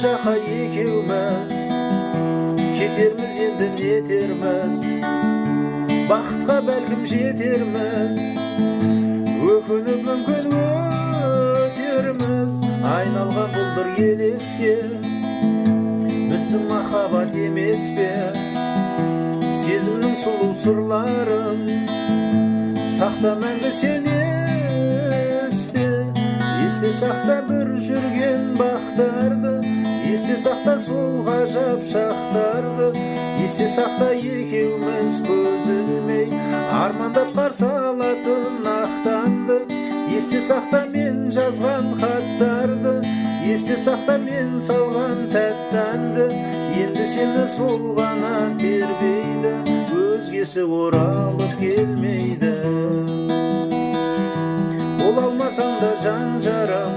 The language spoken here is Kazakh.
жаққа екеуміз кетерміз енді нетерміз, бақытқа бәлкім жетерміз, өкініп мүмкін өтерміз. Айналған бұл бір елеске біздің махаббат емес пе? Сезімнің сұлу сырларын сақта мәңгі сен есте. Есте сақта бір жүрген бақтарды, есте сақта сол ғажап шақтарды, есте сақта екеуміз көз ілмей армандап қарсы алатын ақтанды. Есте сақта мен жазған хаттарды, есте сақта мен салған тәтті әнді. Енді сені сол ғана тербейді, өзгесі оралып келмейді. Бола алмасаң да жан жарам,